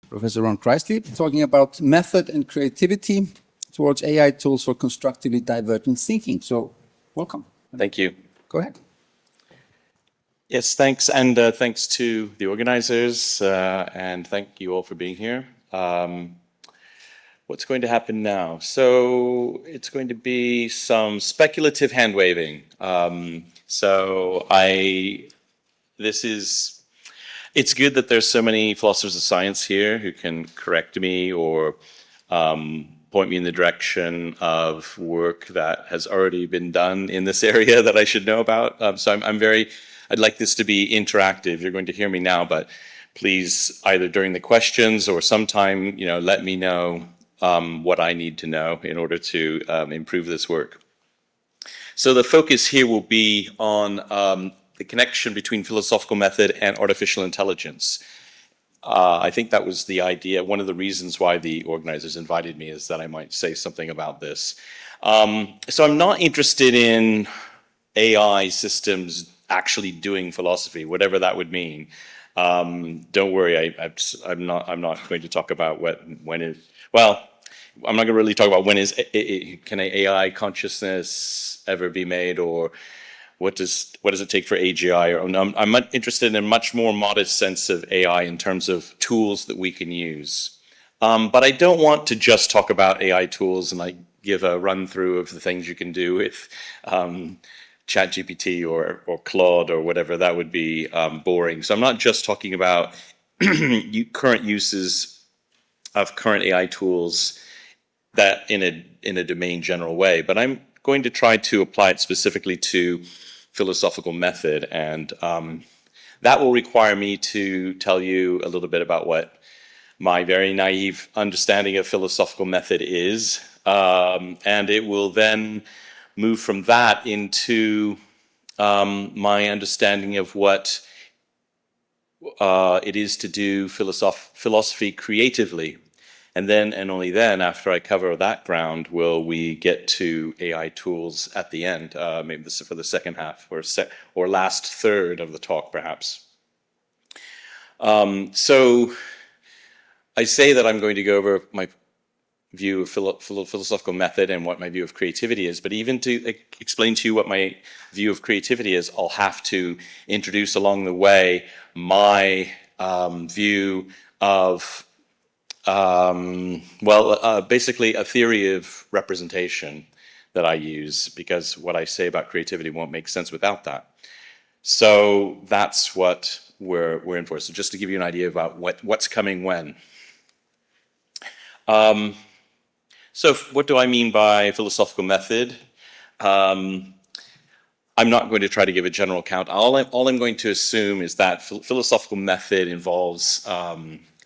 Professor Ron Chrisley, talking about method and creativity towards AI tools for constructively divergent thinking. So, welcome. Thank you. Go ahead. Yes, thanks, and thanks to the organizers, and thank you all for being here. What's going to happen now? So it's going to be some speculative hand waving. It's good that there's so many philosophers of science here who can correct me or point me in the direction of work that has already been done in this area that I should know about. I'd like this to be interactive. You're going to hear me now, but please either during the questions or sometime, let me know what I need to know in order to improve this work. So the focus here will be on the connection between philosophical method and artificial intelligence. I think that was the idea. One of the reasons why the organizers invited me is that I might say something about this. So I'm not interested in AI systems actually doing philosophy, whatever that would mean. Don't worry, I'm not going to talk about when is. Well, I'm not going to really talk about can an AI consciousness ever be made, or what does it take for AGI? I'm interested in a much more modest sense of AI in terms of tools that we can use. But I don't want to just talk about AI tools and give a run through of the things you can do with ChatGPT or Claude or whatever. That would be boring. So I'm not just talking about current uses of current AI tools that in a domain general way, but I'm going to try to apply it specifically to philosophical method, and that will require me to tell you a little bit about what my very naive understanding of philosophical method is, and it will then move from that into my understanding of what it is to do philosophy creatively. And then, and only then, after I cover that ground, will we get to AI tools at the end, maybe this is for the second half or last third of the talk, perhaps. So I say that I'm going to go over my view of philosophical method and what my view of creativity is, but even to explain to you what my view of creativity is, I'll have to introduce along the way my view of basically a theory of representation that I use, because what I say about creativity won't make sense without that. So that's what we're in for. So just to give you an idea about what's coming when. So what do I mean by philosophical method? I'm not going to try to give a general count. All I'm going to assume is that philosophical method involves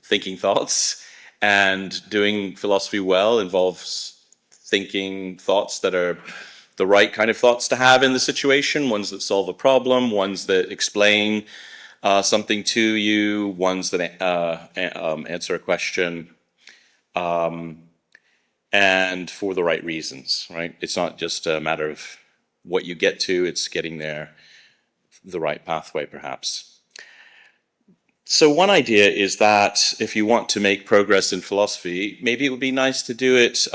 thinking thoughts, and doing philosophy well involves thinking thoughts that are the right kind of thoughts to have in the situation, ones that solve a problem, ones that explain something to you, ones that answer a question, and for the right reasons, right? It's not just a matter of what you get to, it's getting there the right pathway, perhaps. So one idea is that if you want to make progress in philosophy, maybe it would be nice to do it,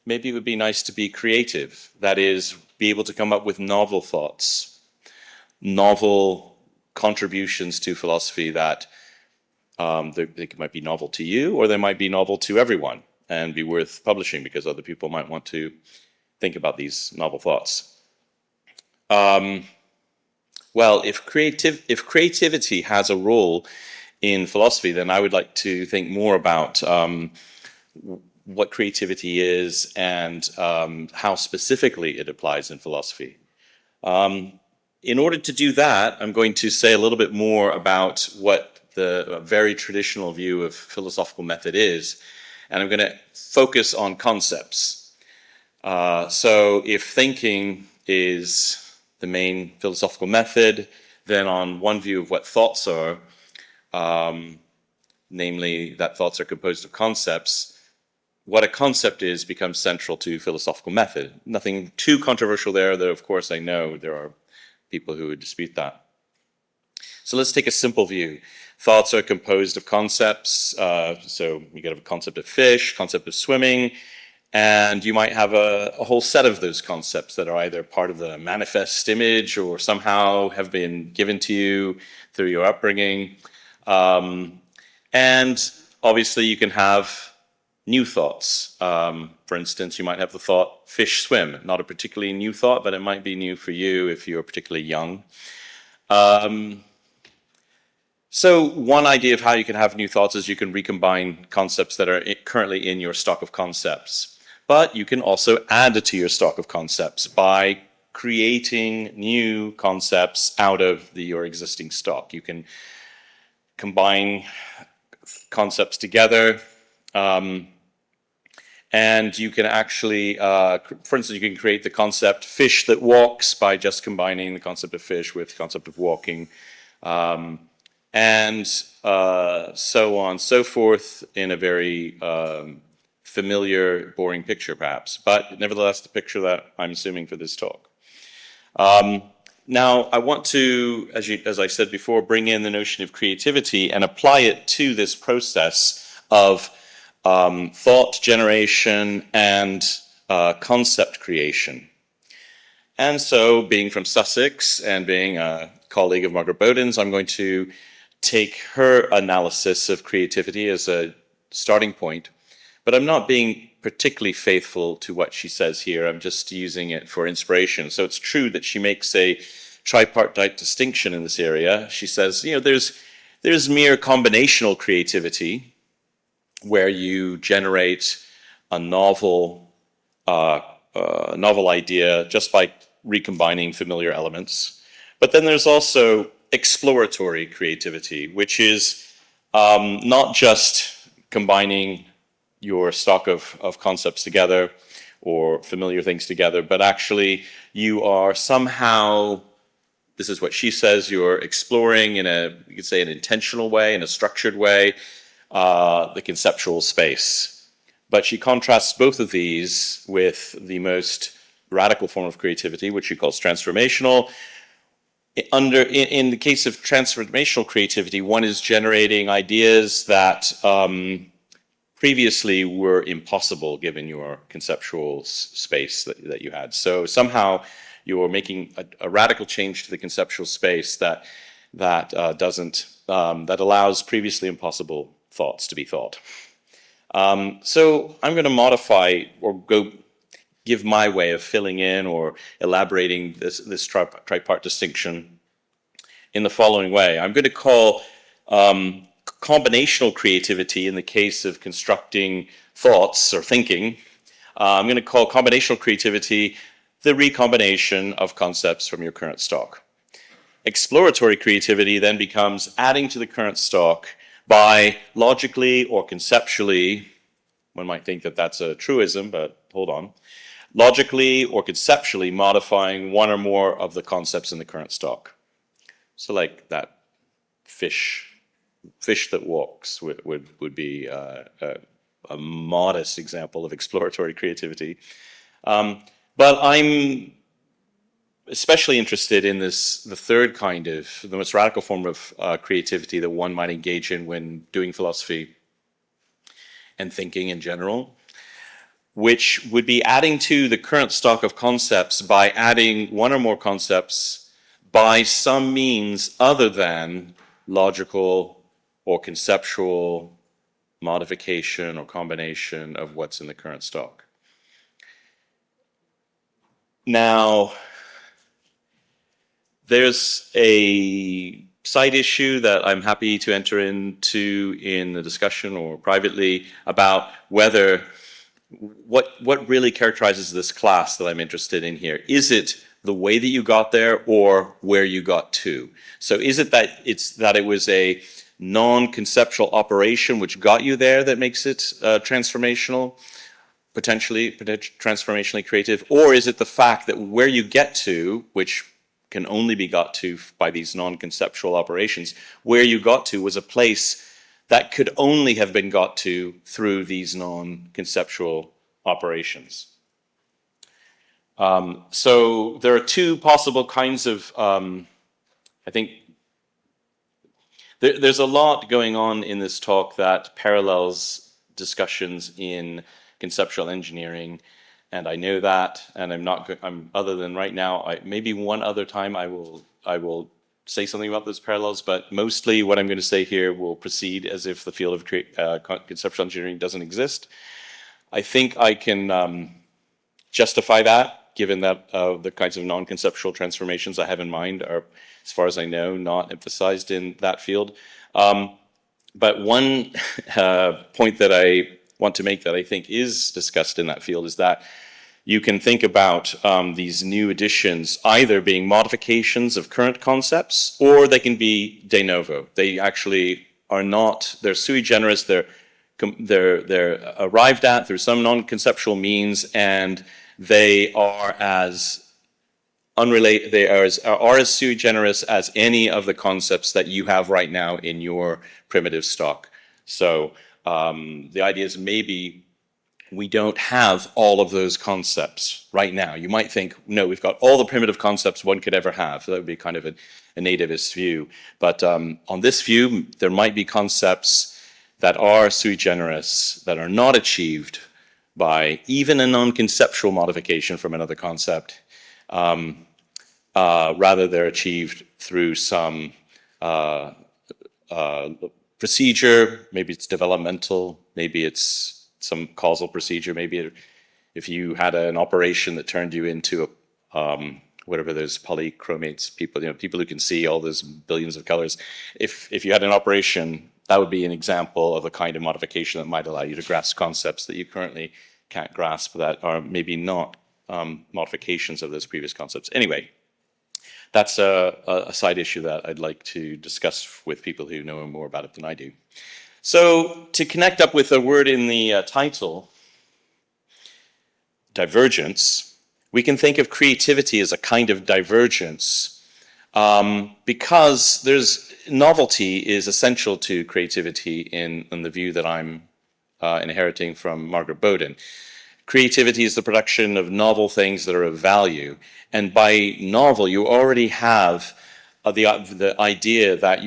maybe it would be nice to be creative. That is, be able to come up with novel thoughts, novel contributions to philosophy that they might be novel to you, or they might be novel to everyone and be worth publishing because other people might want to think about these novel thoughts. Well, if creativity has a role in philosophy, then I would like to think more about what creativity is and how specifically it applies in philosophy. In order to do that, I'm going to say a little bit more about what the very traditional view of philosophical method is, and I'm going to focus on concepts. So if thinking is the main philosophical method, then on one view of what thoughts are, namely that thoughts are composed of concepts, what a concept is becomes central to philosophical method. Nothing too controversial there, though of course I know there are people who would dispute that. So let's take a simple view. Thoughts are composed of concepts. So you get a concept of fish, concept of swimming, and you might have a whole set of those concepts that are either part of the manifest image or somehow have been given to you through your upbringing. And obviously you can have new thoughts. For instance, you might have the thought, fish swim. Not a particularly new thought, but it might be new for you if you're particularly young. So one idea of how you can have new thoughts is you can recombine concepts that are currently in your stock of concepts. But you can also add to your stock of concepts by creating new concepts out of your existing stock. You can combine concepts together, and you can actually, for instance, you can create the concept fish that walks by just combining the concept of fish with the concept of walking. And so on and so forth in a very familiar, boring picture, perhaps, but nevertheless the picture that I'm assuming for this talk. Now, I want to, as I said before, bring in the notion of creativity and apply it to this process of thought generation and concept creation. And so, being from Sussex and being a colleague of Margaret Boden's, I'm going to take her analysis of creativity as a starting point, but I'm not being particularly faithful to what she says here. I'm just using it for inspiration. So it's true that she makes a tripartite distinction in this area. She says, you know, there's mere combinational creativity where you generate a novel idea just by recombining familiar elements. But then there's also exploratory creativity, which is not just combining your stock of concepts together or familiar things together, but actually you are somehow, this is what she says, you're exploring in a, you could say, an intentional way, in a structured way, the conceptual space. But she contrasts both of these with the most radical form of creativity, which she calls transformational. In the case of transformational creativity, one is generating ideas that previously were impossible given your conceptual space that you had. So somehow you're making a radical change to the conceptual space that allows previously impossible thoughts to be thought. So I'm going to modify or give my way of filling in or elaborating this tripart distinction in the following way. I'm going to call combinational creativity, in the case of constructing thoughts or thinking, I'm going to call combinational creativity the recombination of concepts from your current stock. Exploratory creativity then becomes adding to the current stock by logically or conceptually, one might think that that's a truism, but hold on, logically or conceptually modifying one or more of the concepts in the current stock. So like that fish that walks would be a modest example of exploratory creativity. But I'm especially interested in the third kind of, the most radical form of creativity that one might engage in when doing philosophy and thinking in general, which would be adding to the current stock of concepts by adding one or more concepts by some means other than logical or conceptual modification or combination of what's in the current stock. Now, there's a side issue that I'm happy to enter into in the discussion or privately about whether what really characterizes this class that I'm interested in here. Is it the way that you got there or where you got to? So is it that it was a non-conceptual operation which got you there that makes it transformational, potentially transformationally creative, or is it the fact that where you get to, which can only be got to by these non-conceptual operations, where you got to was a place that could only have been got to through these non-conceptual operations? So there are two possible kinds of, I think, there's a lot going on in this talk that parallels discussions in conceptual engineering, and I know that, and I'm other than right now, maybe one other time I will say something about those parallels, but mostly what I'm going to say here will proceed as if the field of conceptual engineering doesn't exist. I think I can justify that, given that the kinds of non-conceptual transformations I have in mind are, as far as I know, not emphasized in that field. But one point that I want to make that I think is discussed in that field is that you can think about these new additions either being modifications of current concepts, or they can be de novo. They actually are not, they're sui generis, they're arrived at through some non-conceptual means, and they are as unrelated, they are as sui generis as any of the concepts that you have right now in your primitive stock. So the idea is maybe we don't have all of those concepts right now. You might think, no, we've got all the primitive concepts one could ever have. That would be kind of a nativist view. But on this view, there might be concepts that are sui generis, that are not achieved by even a non-conceptual modification from another concept. Rather, they're achieved through some procedure. Maybe it's developmental, maybe it's some causal procedure. Maybe if you had an operation that turned you into whatever those polychromates, people who can see all those billions of colors. If you had an operation, that would be an example of a kind of modification that might allow you to grasp concepts that you currently can't grasp, that are maybe not modifications of those previous concepts. Anyway, that's a side issue that I'd like to discuss with people who know more about it than I do. So to connect up with a word in the title, divergence, we can think of creativity as a kind of divergence, because novelty is essential to creativity in the view that I'm inheriting from Margaret Boden. Creativity is the production of novel things that are of value. And by novel, you already have the idea that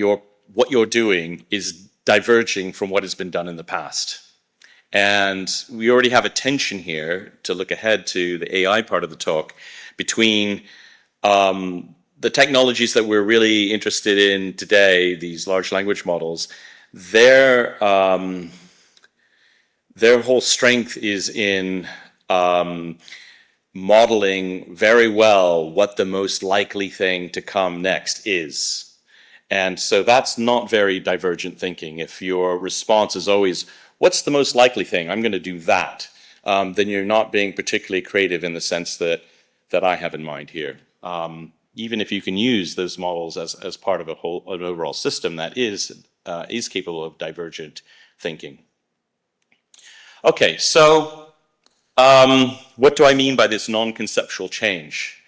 what you're doing is diverging from what has been done in the past. And we already have a tension here, to look ahead to the AI part of the talk, between the technologies that we're really interested in today, these large language models. Their whole strength is in modeling very well what the most likely thing to come next is. And so that's not very divergent thinking. If your response is always, what's the most likely thing? I'm going to do that. Then you're not being particularly creative in the sense that I have in mind here. Even if you can use those models as part of an overall system that is capable of divergent thinking. Okay, so what do I mean by this non-conceptual change?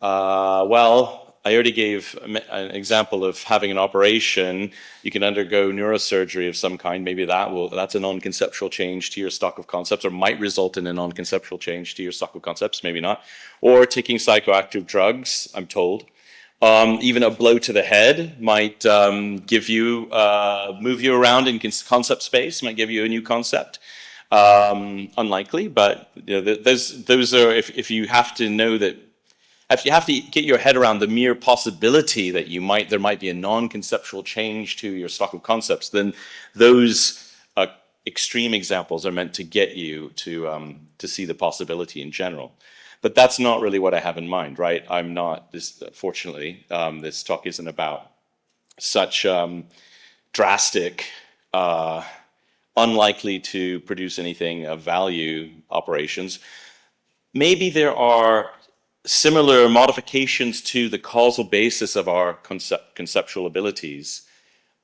Well, I already gave an example of having an operation. You can undergo neurosurgery of some kind. Maybe that's a non-conceptual change to your stock of concepts, or might result in a non-conceptual change to your stock of concepts, maybe not. Or taking psychoactive drugs, I'm told. Even a blow to the head might move you around in concept space, might give you a new concept. Unlikely, but those are, if you have to know that, if you have to get your head around the mere possibility that there might be a non-conceptual change to your stock of concepts, then those extreme examples are meant to get you to see the possibility in general. But that's not really what I have in mind, right? I'm not, fortunately, this talk isn't about such drastic, unlikely to produce anything of value operations. Maybe there are similar modifications to the causal basis of our conceptual abilities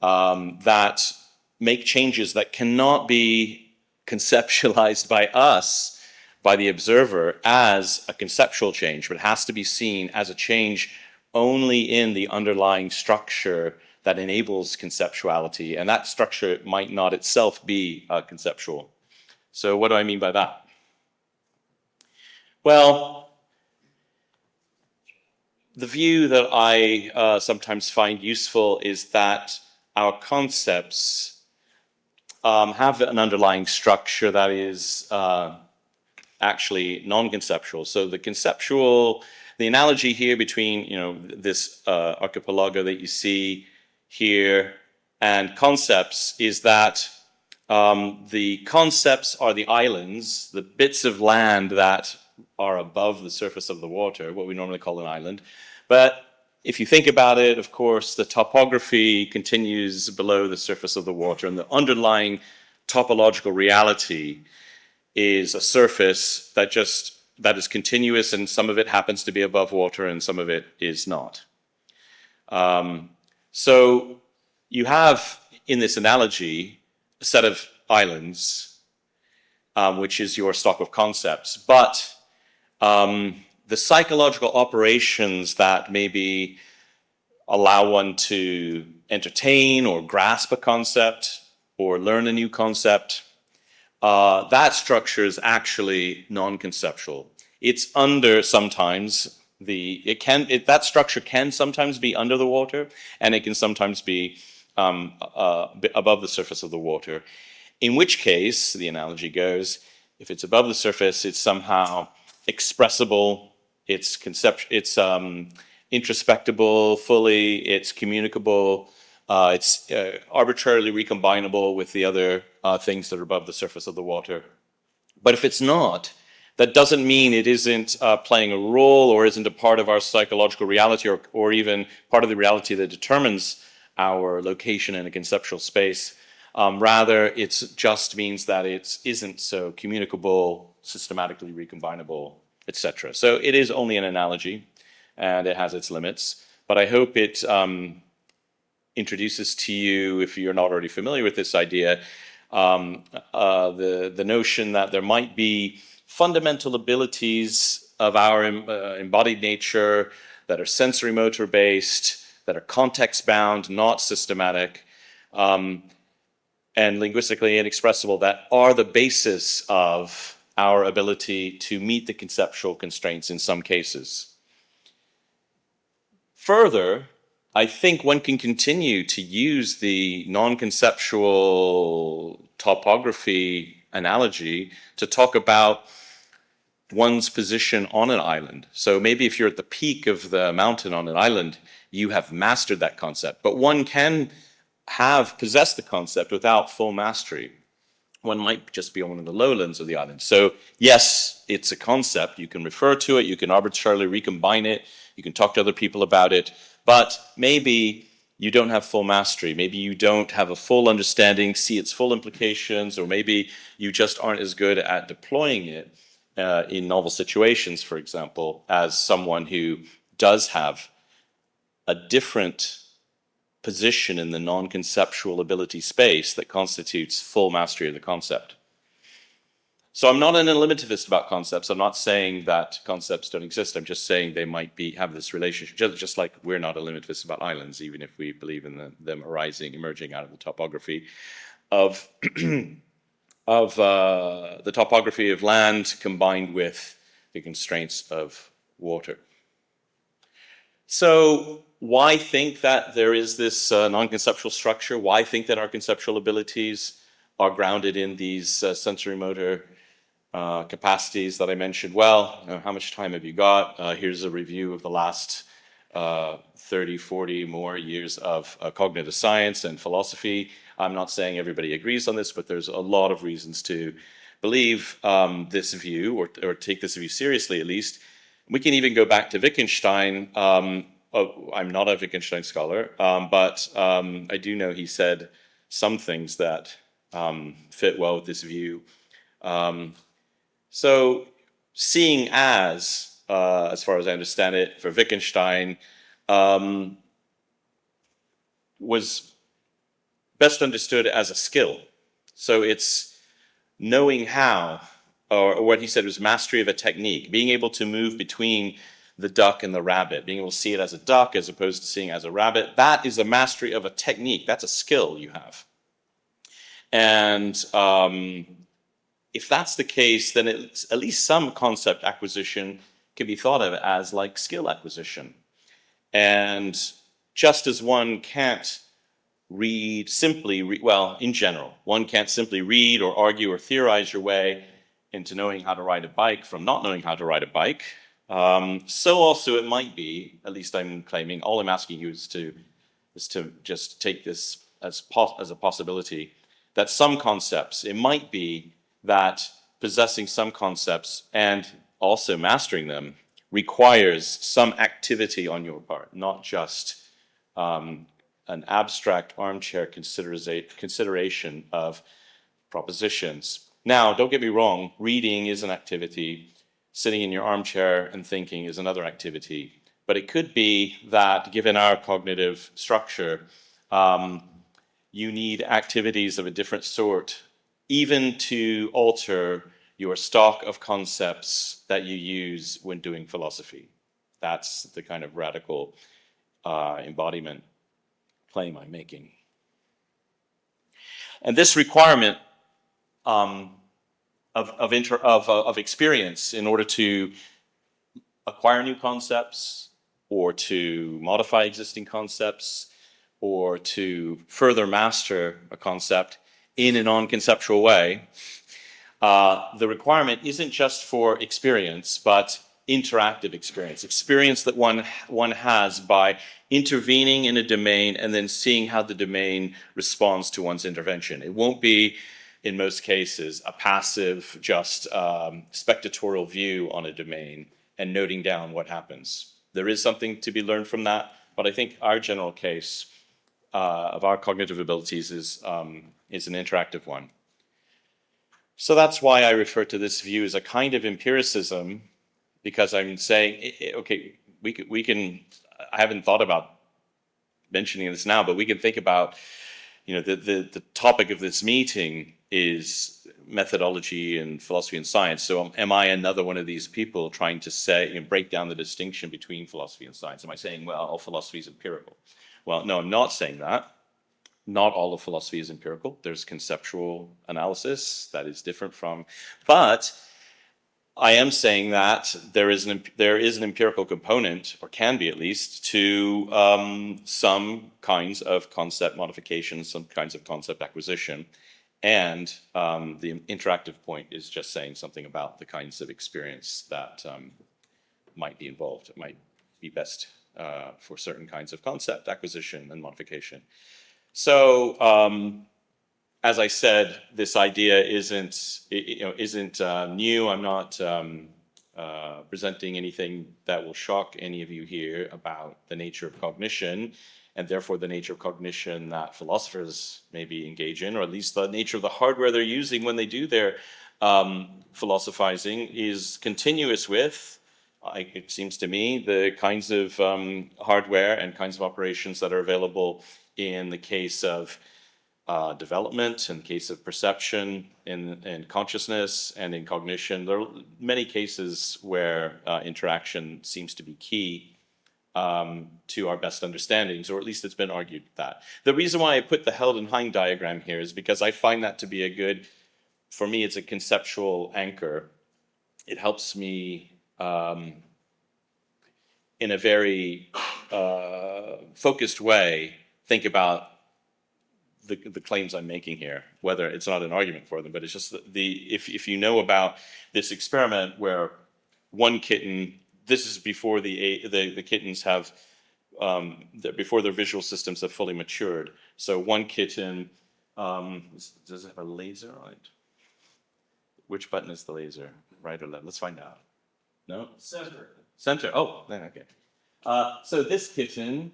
that make changes that cannot be conceptualized by us, by the observer, as a conceptual change, but has to be seen as a change only in the underlying structure that enables conceptuality, and that structure might not itself be conceptual. So what do I mean by that? Well, the view that I sometimes find useful is that our concepts have an underlying structure that is actually non-conceptual. So the analogy here between, this archipelago that you see here and concepts is that the concepts are the islands, the bits of land that are above the surface of the water, what we normally call an island. But if you think about it, of course, the topography continues below the surface of the water, and the underlying topological reality is a surface that is continuous, and some of it happens to be above water and some of it is not. So you have, in this analogy, a set of islands, which is your stock of concepts, but the psychological operations that maybe allow one to entertain or grasp a concept or learn a new concept, that structure is actually non-conceptual. It's under sometimes that structure can sometimes be under the water, and it can sometimes be above the surface of the water. In which case, the analogy goes, if it's above the surface, it's somehow expressible, it's introspectable fully, it's communicable, it's arbitrarily recombinable with the other things that are above the surface of the water. But if it's not, that doesn't mean it isn't playing a role or isn't a part of our psychological reality or even part of the reality that determines our location in a conceptual space. Rather, it just means that it isn't so communicable, systematically recombinable, etc. So it is only an analogy, and it has its limits. But I hope it introduces to you, if you're not already familiar with this idea, the notion that there might be fundamental abilities of our embodied nature that are sensory motor based, that are context bound, not systematic, and linguistically inexpressible, that are the basis of our ability to meet the conceptual constraints in some cases. Further, I think one can continue to use the non-conceptual topography analogy to talk about one's position on an island. So maybe if you're at the peak of the mountain on an island, you have mastered that concept, but one can possess the concept without full mastery. One might just be on one of the lowlands of the island. So yes, it's a concept. You can refer to it. You can arbitrarily recombine it. You can talk to other people about it. But maybe you don't have full mastery. Maybe you don't have a full understanding, see its full implications, or maybe you just aren't as good at deploying it in novel situations, for example, as someone who does have a different position in the non-conceptual ability space that constitutes full mastery of the concept. So I'm not an eliminativist about concepts. I'm not saying that concepts don't exist. I'm just saying they might have this relationship, just like we're not eliminativists about islands, even if we believe in them emerging out of the topography of the topography of land combined with the constraints of water. So why think that there is this non-conceptual structure? Why think that our conceptual abilities are grounded in these sensory motor capacities that I mentioned? Well, how much time have you got? Here's a review of the last 30, 40 more years of cognitive science and philosophy. I'm not saying everybody agrees on this, but there's a lot of reasons to believe this view or take this view seriously, at least. We can even go back to Wittgenstein. I'm not a Wittgenstein scholar, but I do know he said some things that fit well with this view. So seeing as far as I understand it, for Wittgenstein, was best understood as a skill. So it's knowing how, or what he said was mastery of a technique, being able to move between the duck and the rabbit, being able to see it as a duck as opposed to seeing it as a rabbit. That is a mastery of a technique. That's a skill you have. And if that's the case, then at least some concept acquisition can be thought of as like skill acquisition. And just as one can't well, in general, one can't simply read or argue or theorize your way into knowing how to ride a bike from not knowing how to ride a bike. So also it might be, at least I'm claiming, all I'm asking you is to just take this as a possibility, that some concepts, it might be that possessing some concepts and also mastering them requires some activity on your part, not just an abstract armchair consideration of propositions. Now, don't get me wrong, reading is an activity, sitting in your armchair and thinking is another activity. But it could be that, given our cognitive structure, you need activities of a different sort, even to alter your stock of concepts that you use when doing philosophy. That's the kind of radical embodiment claim I'm making. And this requirement of experience in order to acquire new concepts or to modify existing concepts or to further master a concept in a non-conceptual way, the requirement isn't just for experience, but interactive experience that one has by intervening in a domain and then seeing how the domain responds to one's intervention. It won't be, in most cases, a passive, just spectatorial view on a domain and noting down what happens. There is something to be learned from that, but I think our general case of our cognitive abilities is an interactive one. So that's why I refer to this view as a kind of empiricism, because I'm saying, okay, we can, I haven't thought about mentioning this now, but we can think about, the topic of this meeting is methodology and philosophy and science. So am I another one of these people trying to say, break down the distinction between philosophy and science? Am I saying, well, all philosophy is empirical? Well, no, I'm not saying that. Not all of philosophy is empirical. There's conceptual analysis that is different from, but I am saying that there is an empirical component, or can be at least, to some kinds of concept modification, some kinds of concept acquisition. And the interactive point is just saying something about the kinds of experience that might be involved. It might be best for certain kinds of concept acquisition and modification. So, as I said, this idea isn't new. I'm not presenting anything that will shock any of you here about the nature of cognition, and therefore the nature of cognition that philosophers maybe engage in, or at least the nature of the hardware they're using when they do their philosophizing, is continuous with, it seems to me, the kinds of hardware and kinds of operations that are available in the case of development, in the case of perception, in consciousness, and in cognition. There are many cases where interaction seems to be key to our best understandings, or at least it's been argued that. The reason why I put the Held-and-Hein diagram here is because I find that to be a good, for me, it's a conceptual anchor. It helps me in a very focused way think about the claims I'm making here, whether it's not an argument for them, but it's just if you know about this experiment where one kitten, this is before the kittens have, before their visual systems have fully matured. So one kitten, does it have a laser on it? Which button is the laser, right or left? Let's find out. No? Center. Center, oh, then okay. So this kitten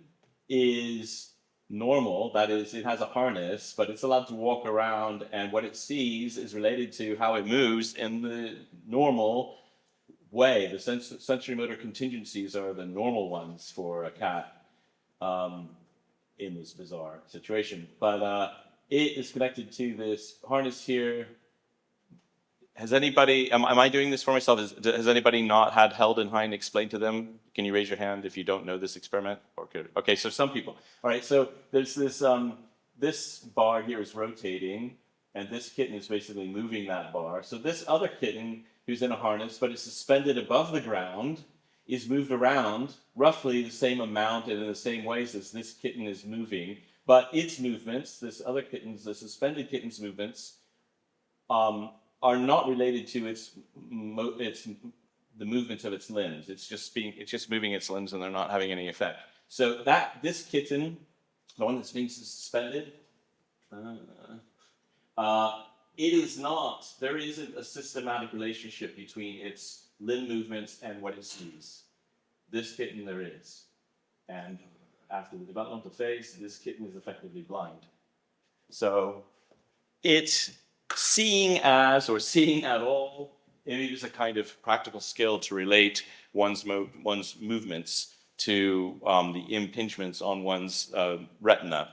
is normal, that is, it has a harness, but it's allowed to walk around, and what it sees is related to how it moves in the normal way. The sensory motor contingencies are the normal ones for a cat in this bizarre situation. But it is connected to this harness here. Has anybody, am I doing this for myself? Has anybody not had Held-and-Hein explained to them? Can you raise your hand if you don't know this experiment? Okay, so some people. All right, so there's this, this bar here is rotating, and this kitten is basically moving that bar. So this other kitten, who's in a harness, but is suspended above the ground, is moved around roughly the same amount and in the same ways as this kitten is moving. But its movements, this other kitten's, the suspended kitten's movements, are not related to the movements of its limbs. It's just moving its limbs, and they're not having any effect. So this kitten, the one that's being suspended, it is not. There isn't a systematic relationship between its limb movements and what it sees. This kitten there is, and after the developmental phase, this kitten is effectively blind. So it's seeing as or seeing at all, it is a kind of practical skill to relate one's movements to the impingements on one's retina.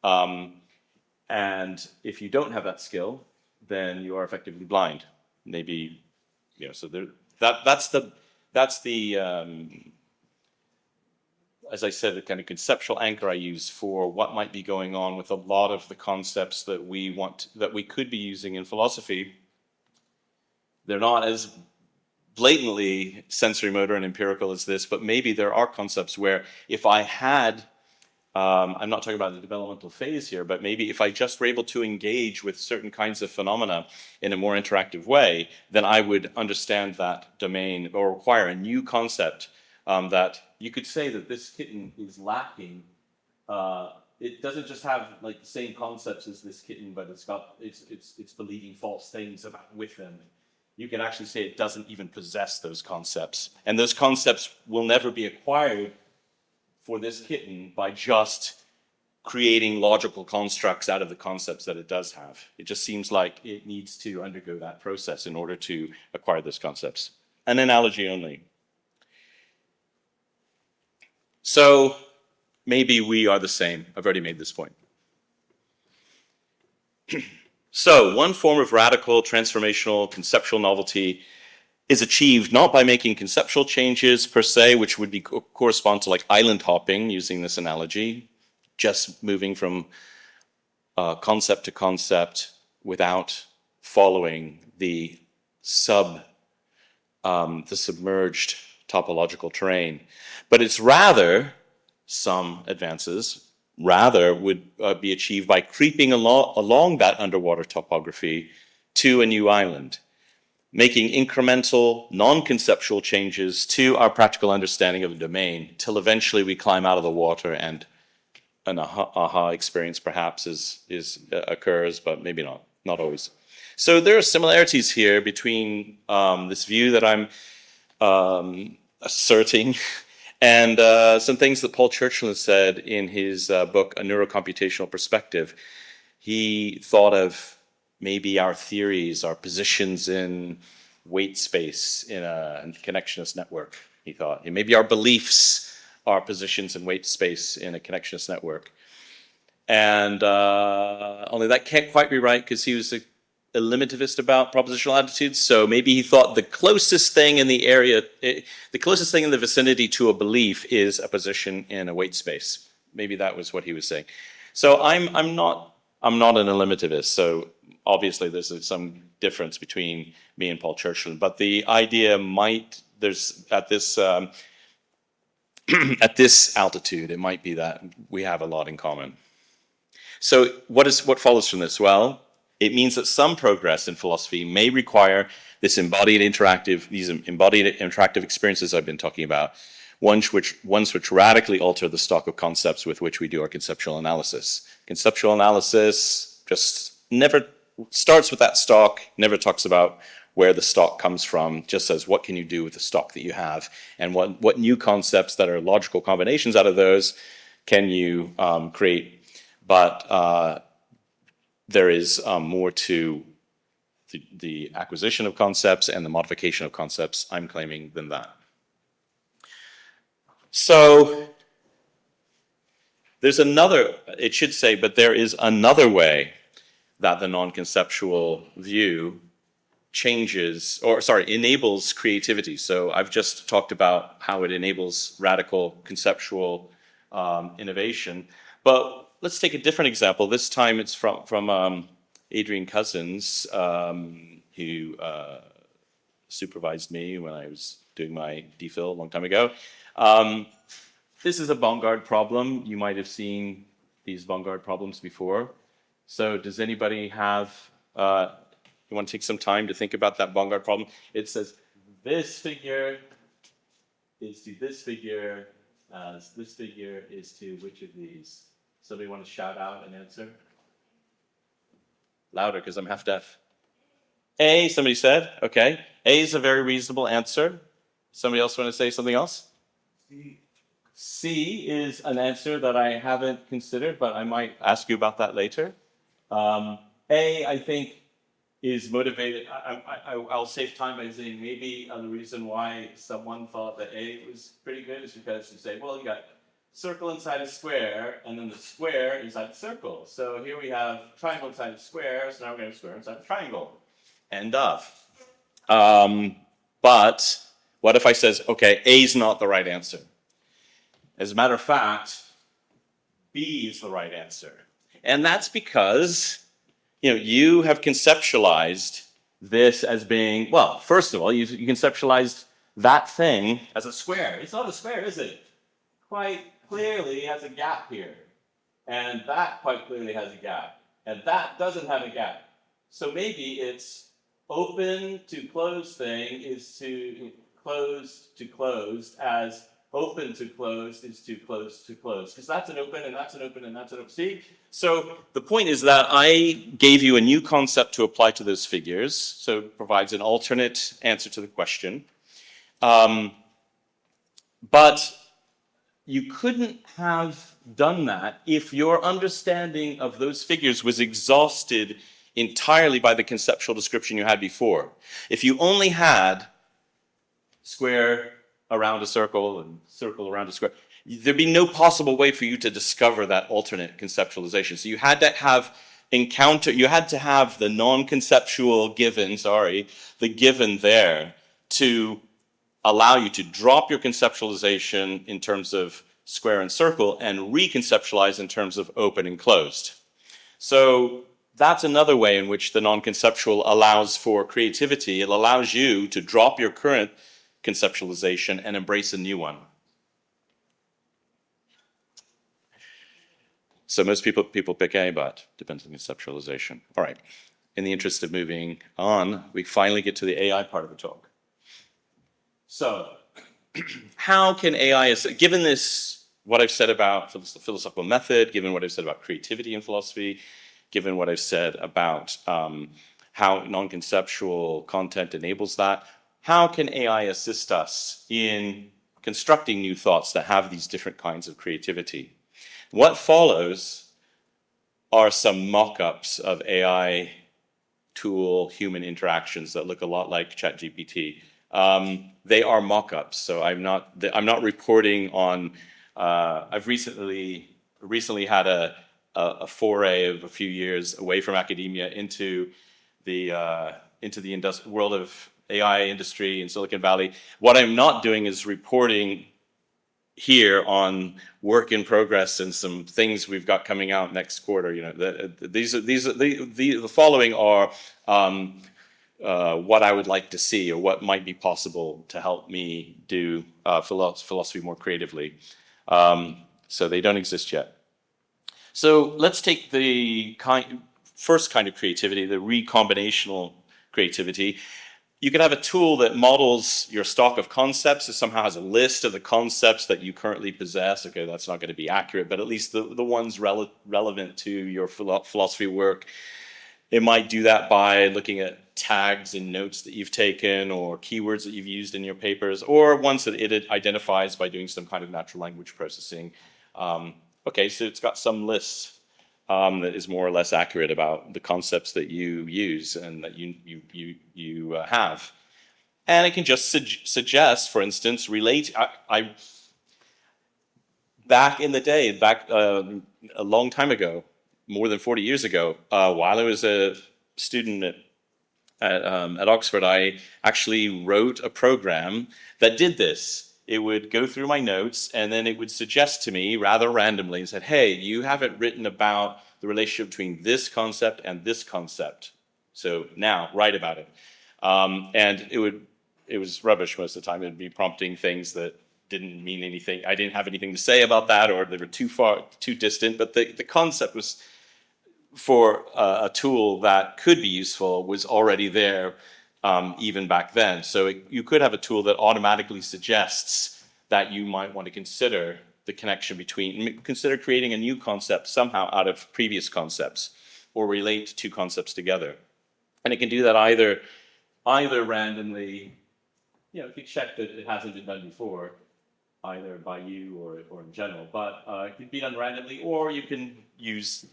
And if you don't have that skill, then you are effectively blind. Maybe, so that's the as I said, the kind of conceptual anchor I use for what might be going on with a lot of the concepts that we could be using in philosophy. They're not as blatantly sensory motor and empirical as this, but maybe there are concepts where if I had, I'm not talking about the developmental phase here, but maybe if I just were able to engage with certain kinds of phenomena in a more interactive way, then I would understand that domain or require a new concept that you could say that this kitten is lacking. It doesn't just have like the same concepts as this kitten, but it's believing false things with them. You can actually say it doesn't even possess those concepts, and those concepts will never be acquired for this kitten by just creating logical constructs out of the concepts that it does have. It just seems like it needs to undergo that process in order to acquire those concepts. An analogy only. So maybe we are the same. I've already made this point. So one form of radical, transformational, conceptual novelty is achieved not by making conceptual changes per se, which would correspond to like island hopping, using this analogy, just moving from concept to concept without following the submerged topological terrain. But it's rather, some advances, would be achieved by creeping along that underwater topography to a new island, making incremental, non-conceptual changes to our practical understanding of the domain, till eventually we climb out of the water and an aha experience perhaps occurs, but maybe not always. So there are similarities here between this view that I'm asserting and some things that Paul Churchill has said in his book, A Neurocomputational Perspective. He thought of maybe our theories, our positions in weight space in a connectionist network, he thought. And maybe our beliefs are positions in weight space in a connectionist network. And only that can't quite be right because he was a limitativist about propositional attitudes. So maybe he thought the closest thing in the area, the closest thing in the vicinity to a belief is a position in a weight space. Maybe that was what he was saying. So I'm not an eliminativist. So obviously there's some difference between me and Paul Churchill, but the idea there's at this at this altitude, it might be that we have a lot in common. So what follows from this? Well, it means that some progress in philosophy may require these embodied interactive experiences I've been talking about, ones which radically alter the stock of concepts with which we do our conceptual analysis. Conceptual analysis just never starts with that stock, never talks about where the stock comes from, just says what can you do with the stock that you have, and what new concepts that are logical combinations out of those can you create. But there is more to the acquisition of concepts and the modification of concepts, I'm claiming, than that. So there's another, it should say, but there is another way that the non-conceptual view enables creativity. So I've just talked about how it enables radical conceptual innovation. But let's take a different example. This time it's from Adrian Cousins, who supervised me when I was doing my DPhil a long time ago. This is a Baumgard problem. You might have seen these Vanguard problems before. So does anybody have, you want to take some time to think about that Vanguard problem? It says this figure is to this figure as this figure is to which of these? Somebody want to shout out an answer? Louder, because I'm half deaf. A, somebody said. Okay. A is a very reasonable answer. Somebody else want to say something else? C is an answer that I haven't considered, but I might ask you about that later. A, I think, is motivated. I'll save time by saying maybe the reason why someone thought that A was pretty good is because you say, well, you got circle inside a square, and then the square inside the circle. So here we have triangle inside a square, so now we're going to have square inside a triangle. End of. But what if I says, okay, A is not the right answer? As a matter of fact, B is the right answer. And that's because you have conceptualized this as being, well, first of all, you conceptualized that thing as a square. It's not a square, is it? Quite clearly has a gap here. And that quite clearly has a gap. And that doesn't have a gap. So maybe it's open to closed thing is to closed as open to closed is to closed to closed. Because that's an open and that's an open and that's an open. See? So the point is that I gave you a new concept to apply to those figures. So it provides an alternate answer to the question. But you couldn't have done that if your understanding of those figures was exhausted entirely by the conceptual description you had before. If you only had square around a circle and circle around a square, there'd be no possible way for you to discover that alternate conceptualization. So you had to have you had to have the non-conceptual given, the given there to allow you to drop your conceptualization in terms of square and circle and reconceptualize in terms of open and closed. So that's another way in which the non-conceptual allows for creativity. It allows you to drop your current conceptualization and embrace a new one. So most people pick A, but depends on conceptualization. All right. In the interest of moving on, we finally get to the AI part of the talk. So how can AI, given this, what I've said about the philosophical method, given what I've said about creativity in philosophy, given what I've said about how non-conceptual content enables that, how can AI assist us in constructing new thoughts that have these different kinds of creativity? What follows are some mock-ups of AI tool human interactions that look a lot like ChatGPT. They are mock-ups, so I'm not reporting on. I've recently had a foray of a few years away from academia into the world of AI industry in Silicon Valley. What I'm not doing is reporting here on work in progress and some things we've got coming out next quarter. The following are what I would like to see or what might be possible to help me do philosophy more creatively. So they don't exist yet. So let's take the first kind of creativity, the recombinational creativity. You could have a tool that models your stock of concepts. It somehow has a list of the concepts that you currently possess. Okay, that's not going to be accurate, but at least the ones relevant to your philosophy work. It might do that by looking at tags and notes that you've taken or keywords that you've used in your papers, or ones that it identifies by doing some kind of natural language processing. Okay, so it's got some list that is more or less accurate about the concepts that you use and that you have. And it can just suggest, for instance, back in the day, a long time ago, more than 40 years ago, while I was a student at Oxford, I actually wrote a program that did this. It would go through my notes and then it would suggest to me rather randomly and said, hey, you haven't written about the relationship between this concept and this concept. So now write about it. And it was rubbish most of the time. It'd be prompting things that didn't mean anything. I didn't have anything to say about that, or they were too distant. But the concept was for a tool that could be useful was already there even back then. So you could have a tool that automatically suggests that you might want to consider the connection between, consider creating a new concept somehow out of previous concepts, or relate two concepts together. And it can do that either randomly, if you check that it hasn't been done before, either by you or in general, but it can be done randomly, or you can use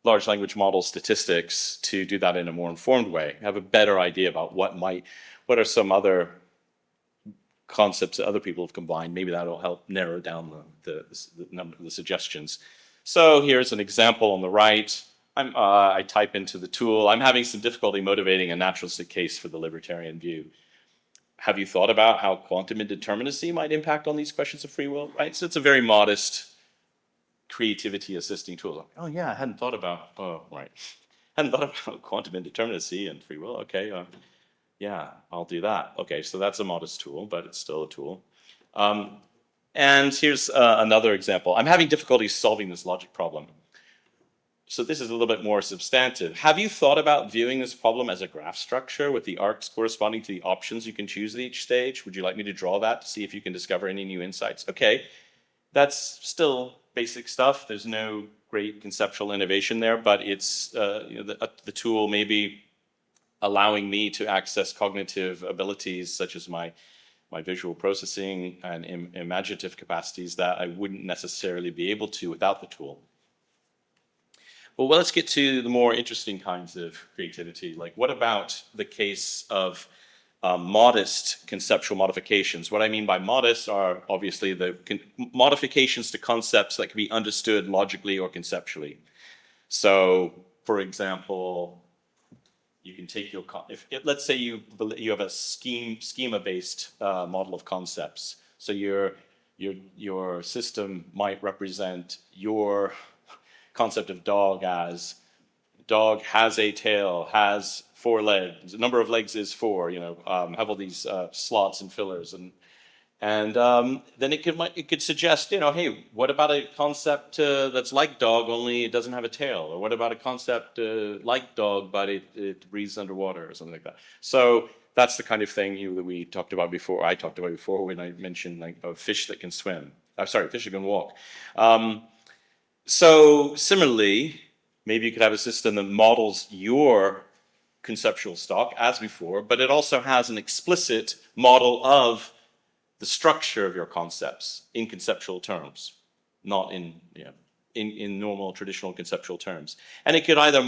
large language model statistics to do that in a more informed way, have a better idea about what are some other concepts that other people have combined. Maybe that'll help narrow down the number of the suggestions. So here's an example on the right. I type into the tool, I'm having some difficulty motivating a naturalistic case for the libertarian view. Have you thought about how quantum indeterminacy might impact on these questions of free will? Right. So it's a very modest creativity assisting tool. Oh yeah, I hadn't thought about. Oh right, hadn't thought about quantum indeterminacy and free will. Okay, yeah, I'll do that. Okay, so that's a modest tool, but it's still a tool. And here's another example. I'm having difficulty solving this logic problem. So this is a little bit more substantive. Have you thought about viewing this problem as a graph structure with the arcs corresponding to the options you can choose at each stage? Would you like me to draw that to see if you can discover any new insights? Okay, that's still basic stuff. There's no great conceptual innovation there, but it's the tool maybe allowing me to access cognitive abilities such as my visual processing and imaginative capacities that I wouldn't necessarily be able to without the tool. Well, let's get to the more interesting kinds of creativity. Like, what about the case of modest conceptual modifications? What I mean by modest are obviously the modifications to concepts that can be understood logically or conceptually. So, for example, you can take let's say you have a schema-based model of concepts. So your system might represent your concept of dog as dog has a tail, has 4 legs. The number of legs is 4. Have all these slots and fillers, and then it could suggest, hey, what about a concept that's like dog only it doesn't have a tail, or what about a concept like dog but it breathes underwater or something like that. So that's the kind of thing that we talked about before. I talked about before when I mentioned like a fish that can swim. Fish that can walk. So similarly, maybe you could have a system that models your conceptual stock as before, but it also has an explicit model of the structure of your concepts in conceptual terms, not in normal traditional conceptual terms. And it could either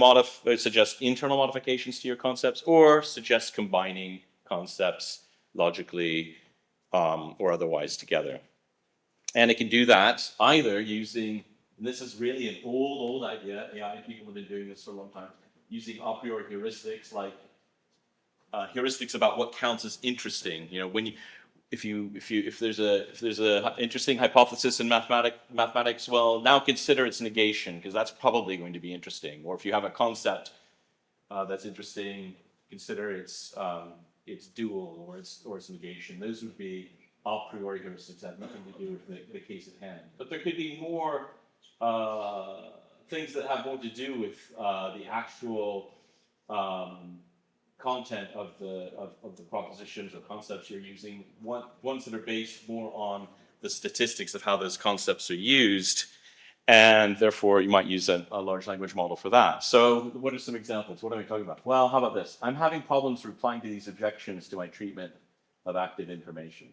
suggest internal modifications to your concepts or suggest combining concepts logically or otherwise together. And it can do that either using, and this is really an old idea. AI people have been doing this for a long time, using a priori heuristics, like heuristics about what counts as interesting. If there's a interesting hypothesis in mathematics, well, now consider its negation, because that's probably going to be interesting. Or if you have a concept that's interesting, consider its dual or its negation. Those would be a priori heuristics that have nothing to do with the case at hand. But there could be more things that have more to do with the actual content of the propositions or concepts you're using, ones that are based more on the statistics of how those concepts are used, and therefore you might use a large language model for that. So what are some examples? What are we talking about? Well, how about this? I'm having problems replying to these objections to my treatment of active information.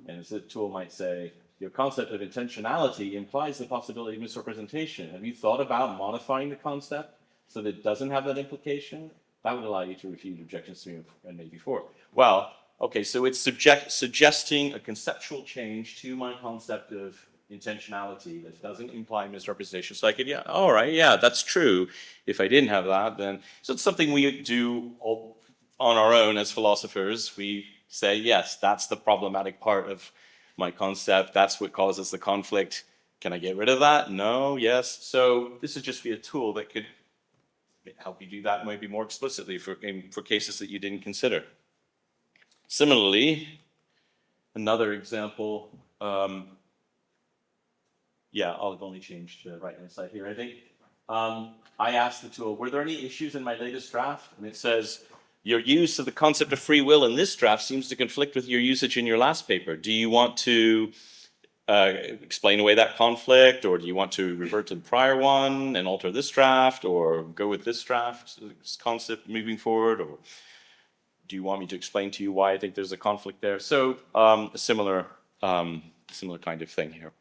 And the tool might say, your concept of intentionality implies the possibility of misrepresentation. Have you thought about modifying the concept so that it doesn't have that implication? That would allow you to refute objections to me and made before. Well, okay, so it's suggesting a conceptual change to my concept of intentionality that doesn't imply misrepresentation. So I could, all right, that's true. If I didn't have that, then, so it's something we do on our own as philosophers. We say, yes, that's the problematic part of my concept. That's what causes the conflict. Can I get rid of that? No, yes. So this would just be a tool that could help you do that maybe more explicitly for cases that you didn't consider. Similarly, Another example, yeah, I've only changed the right-hand side here, I think. I asked the tool, were there any issues in my latest draft? And it says, your use of the concept of free will in this draft seems to conflict with your usage in your last paper. Do you want to explain away that conflict, or do you want to revert to the prior one and alter this draft, or go with this draft concept moving forward, or do you want me to explain to you why I think there's a conflict there? So a similar kind of thing here.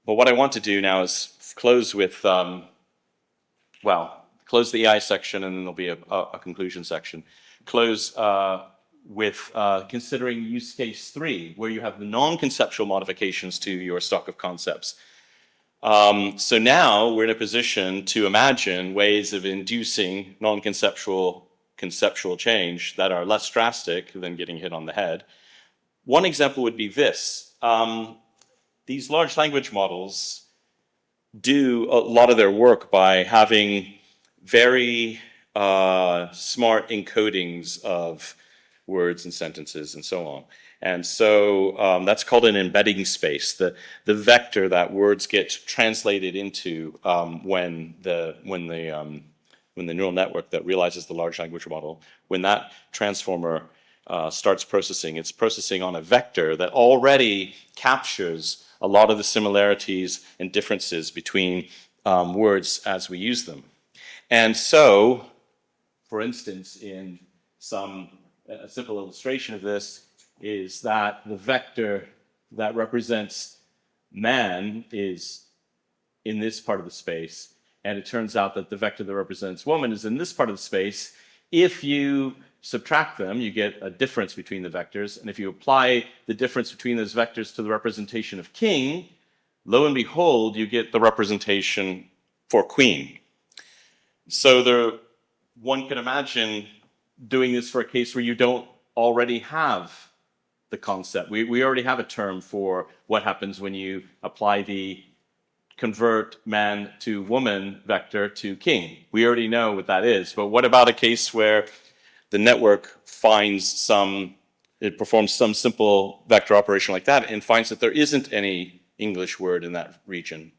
But what I want to do now is close with, close the AI section, and then there'll be a conclusion section. Close with considering use case 3, where you have the non-conceptual modifications to your stock of concepts. So now we're in a position to imagine ways of inducing conceptual change that are less drastic than getting hit on the head. One example would be this. These large language models do a lot of their work by having very smart encodings of words and sentences and so on. And so that's called an embedding space, the vector that words get translated into when the neural network that realizes the large language model, when that transformer starts processing, it's processing on a vector that already captures a lot of the similarities and differences between words as we use them. And so, for instance, in a simple illustration of this is that the vector that represents man is in this part of the space, and it turns out that the vector that represents woman is in this part of the space. If you subtract them, you get a difference between the vectors, and if you apply the difference between those vectors to the representation of king, lo and behold, you get the representation for queen. So one can imagine doing this for a case where you don't already have the concept. We already have a term for what happens when you apply the convert man to woman vector to king. We already know what that is. But what about a case where the network it performs some simple vector operation like that and finds that there isn't any English word in that region?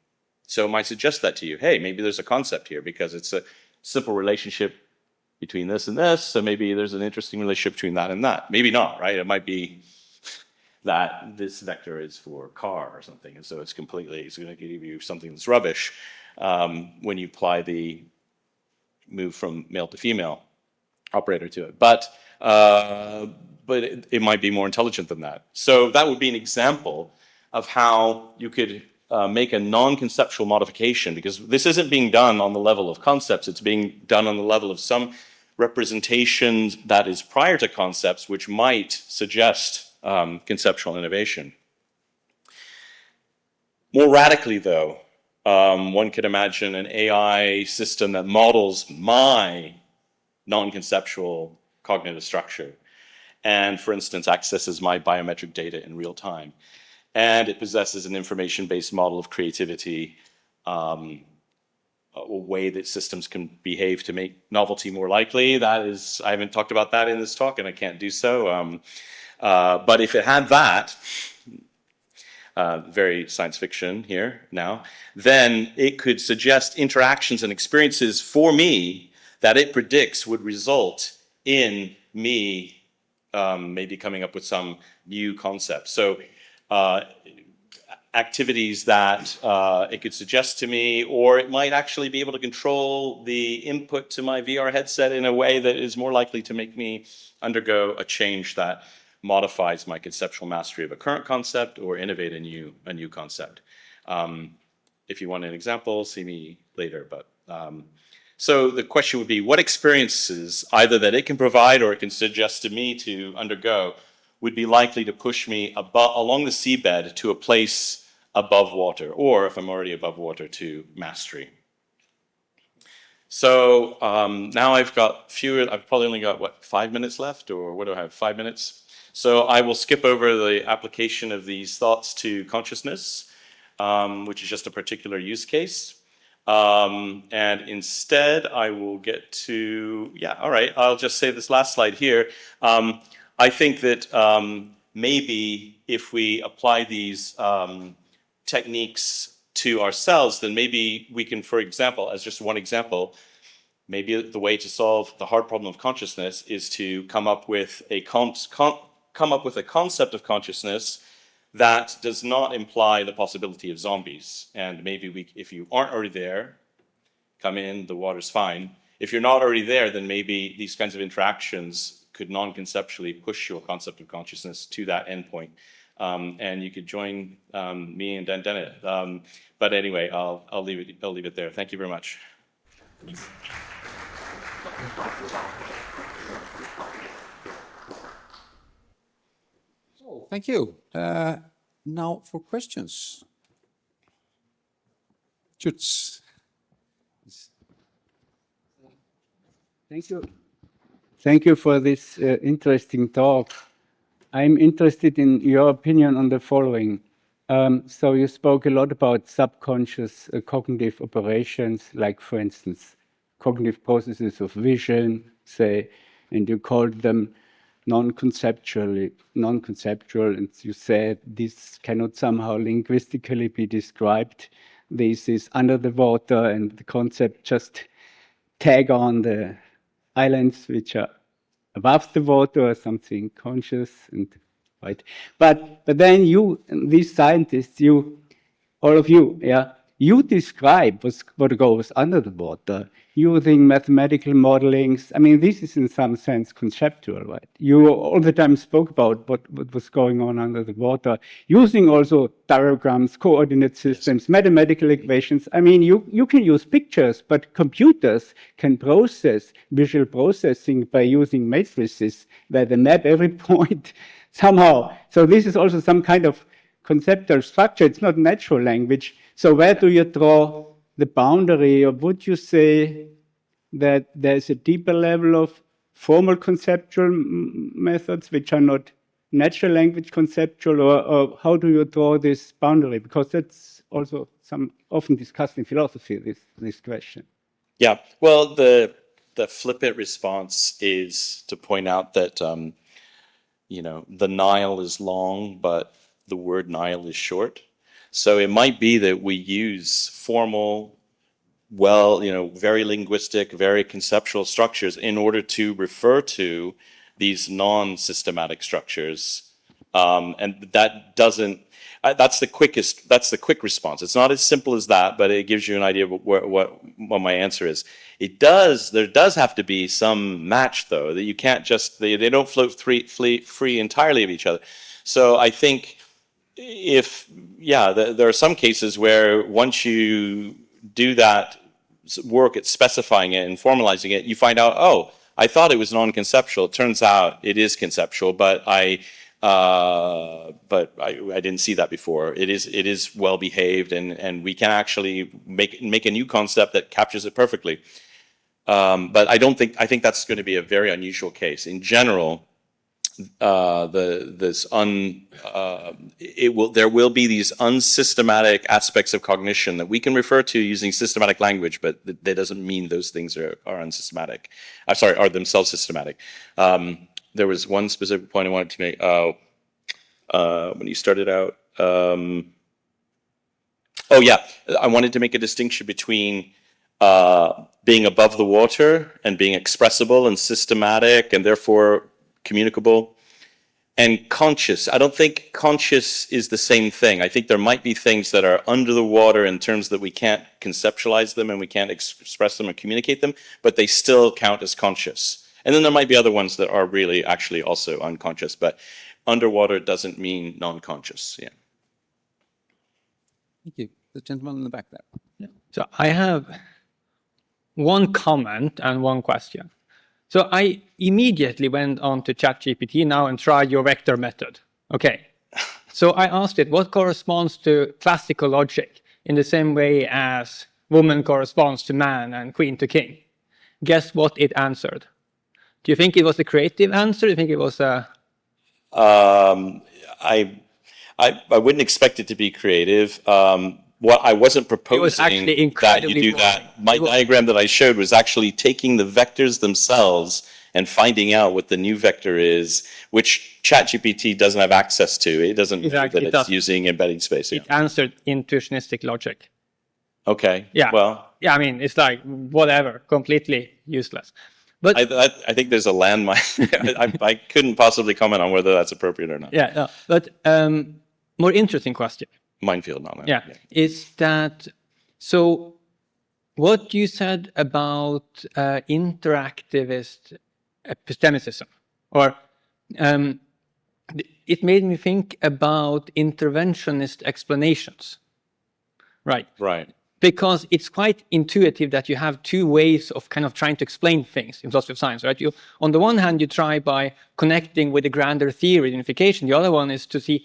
So it might suggest that to you. Hey, maybe there's a concept here because it's a simple relationship between this and this. So maybe there's an interesting relationship between that and that. Maybe not, right? It might be that this vector is for car or something. And so it's going to give you something that's rubbish when you apply the move from male to female operator to it. But it might be more intelligent than that. So that would be an example of how you could make a non-conceptual modification, because this isn't being done on the level of concepts. It's being done on the level of some representation that is prior to concepts, which might suggest conceptual innovation. More radically, though, one could imagine an AI system that models my non-conceptual cognitive structure and, for instance, accesses my biometric data in real time. And it possesses an information-based model of creativity, a way that systems can behave to make novelty more likely. That is, I haven't talked about that in this talk, and I can't do so. But if it had that, very science fiction here now, then it could suggest interactions and experiences for me that it predicts would result in me maybe coming up with some new concept. So activities that it could suggest to me, or it might actually be able to control the input to my VR headset in a way that is more likely to make me undergo a change that modifies my conceptual mastery of a current concept or innovate a new concept. If you want an example, see me later. But so the question would be, what experiences, either that it can provide or it can suggest to me to undergo, would be likely to push me along the seabed to a place above water, or if I'm already above water, to mastery. So now I've probably only got, 5 minutes left, or what do I have, 5 minutes? So I will skip over the application of these thoughts to consciousness, which is just a particular use case. And instead, I will get to, all right, I'll just say this last slide here. I think that maybe if we apply these techniques to ourselves, then maybe we can, for example, as just one example, maybe the way to solve the hard problem of consciousness is to come up with a concept of consciousness that does not imply the possibility of zombies. And maybe if you aren't already there, come in, the water's fine. If you're not already there, then maybe these kinds of interactions could non-conceptually push your concept of consciousness to that endpoint. And you could join me and Dan Dennett. But anyway, I'll leave it there. Thank you very much. Thank you. Now for questions. Schutz. Thank you. Thank you for this interesting talk. I'm interested in your opinion on the following. So you spoke a lot about subconscious cognitive operations, like, for instance, cognitive processes of vision, say, and you called them non-conceptual, and you said this cannot somehow linguistically be described. This is under the water, and the concept just tag on the islands which are above the water or something conscious, and right. But then you, these scientists, all of you, yeah, you describe what goes under the water using mathematical modelings. I mean, this is in some sense conceptual, right? You all the time spoke about what was going on under the water, using also diagrams, coordinate systems, mathematical equations. I mean, you can use pictures, but computers can process visual processing by using matrices where they map every point somehow. So this is also some kind of conceptual structure. It's not natural language. So where do you draw the boundary, or would you say that there's a deeper level of formal conceptual methods which are not natural language conceptual, or how do you draw this boundary? Because that's also often discussed in philosophy, this question. Yeah, well, the flippant response is to point out that, the Nile is long, but the word Nile is short. So it might be that we use formal, very linguistic, very conceptual structures in order to refer to these non-systematic structures. And that doesn't, that's the quick response. It's not as simple as that, but it gives you an idea of what my answer is. There does have to be some match, though, that you can't just, they don't float free entirely of each other. So I think there are some cases where once you do that work at specifying it and formalizing it, you find out, oh, I thought it was non-conceptual. It turns out it is conceptual, but I didn't see that before. It is well behaved, and we can actually make a new concept that captures it perfectly. But I think that's going to be a very unusual case. In general, there will be these unsystematic aspects of cognition that we can refer to using systematic language, but that doesn't mean those things are unsystematic. Are themselves systematic. There was one specific point I wanted to make when you started out. I wanted to make a distinction between being above the water and being expressible and systematic and therefore communicable, and conscious. I don't think conscious is the same thing. I think there might be things that are under the water in terms that we can't conceptualize them and we can't express them or communicate them, but they still count as conscious. And then there might be other ones that are really actually also unconscious, but underwater doesn't mean non-conscious. Yeah. Thank you. The gentleman in the back there. Yeah. So I have one comment and one question. So I immediately went on to ChatGPT now and tried your vector method. Okay. So I asked it what corresponds to classical logic in the same way as woman corresponds to man and queen to king. Guess what it answered? Do you think it was a creative answer? Do you think it was a... I wouldn't expect it to be creative. What I wasn't proposing that you do that. My diagram that I showed was actually taking the vectors themselves and finding out what the new vector is, which ChatGPT doesn't have access to. It doesn't know Exactly, that it it's does. using embedding space. It answered intuitionistic logic. Okay. Yeah. Well, Yeah, I mean, it's like whatever, completely useless. But I think there's a landmine. I couldn't possibly comment on whether that's appropriate or not. yeah, no, but more interesting question. Minefield on that. Yeah, is that so? What you said about interactivist epistemicism, or it made me think about interventionist explanations, right? Right. Because it's quite intuitive that you have two ways of kind of trying to explain things in philosophy of science, right? You, on the one hand, you try by connecting with a grander theory, unification. The other one is to see,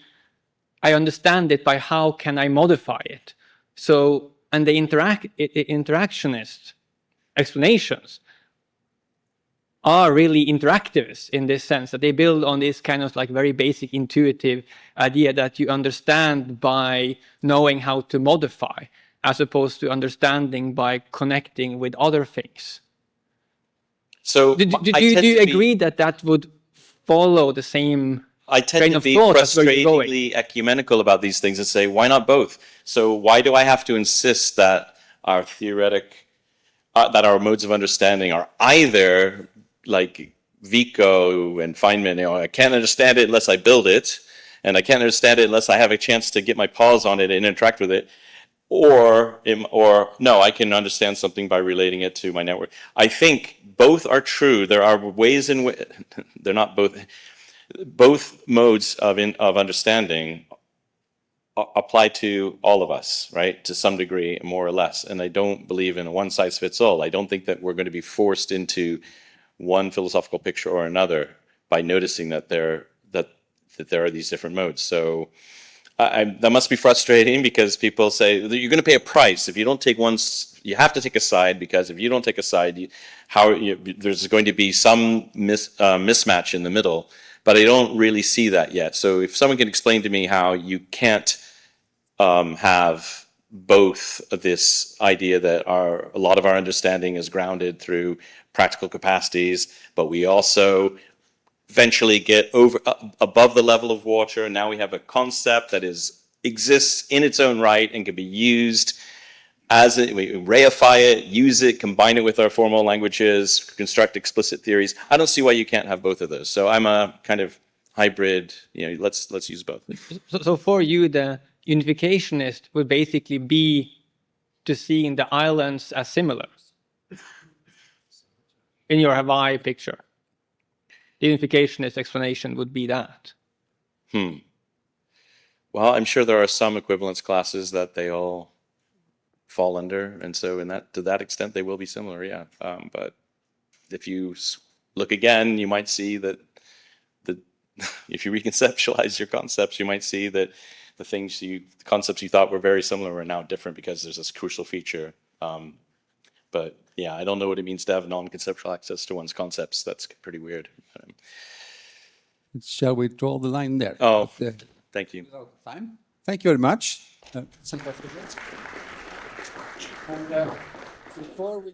I understand it by how can I modify it. So, and the interactionist explanations are really interactivists in this sense, that they build on this kind of like very basic intuitive idea that you understand by knowing how to modify, as opposed to understanding by connecting with other things. So Do you agree that that would follow the same I tend train to of be thought as where you're going? frustratingly ecumenical about these things and say, why not both? So why do I have to insist that our that our modes of understanding are either like Vico and Feynman, I can't understand it unless I build it, and I can't understand it unless I have a chance to get my paws on it and interact with it, or no, I can understand something by relating it to my network. I think both are true. There are ways in which they're not both. Both modes of understanding apply to all of us, right? To some degree, more or less. And I don't believe in a one size fits all. I don't think that we're going to be forced into one philosophical picture or another by noticing that there are these different modes. So that must be frustrating, because people say you're going to pay a price if you don't take one. You have to take a side, because if you don't take a side, there's going to be some mismatch in the middle. But I don't really see that yet. So if someone can explain to me how you can't have both this idea that a lot of our understanding is grounded through practical capacities, but we also eventually get above the level of water, and now we have a concept that exists in its own right and can be used as we reify it, use it, combine it with our formal languages, construct explicit theories. I don't see why you can't have both of those. So I'm a kind of hybrid. Let's use both. So for you, the unificationist would basically be to seeing the islands as similar in your Hawaii picture. The unificationist explanation would be that. Well, I'm sure there are some equivalence classes that they all fall under, and so to that extent they will be similar, yeah. But if you look again, you might see that if you reconceptualize your concepts, you might see that the concepts you thought were very similar are now different because there's this crucial feature. But yeah, I don't know what it means to have non-conceptual access to one's concepts. That's pretty weird. Shall we draw the line there? Oh, thank you. Time. Thank you very much. Some questions? And before we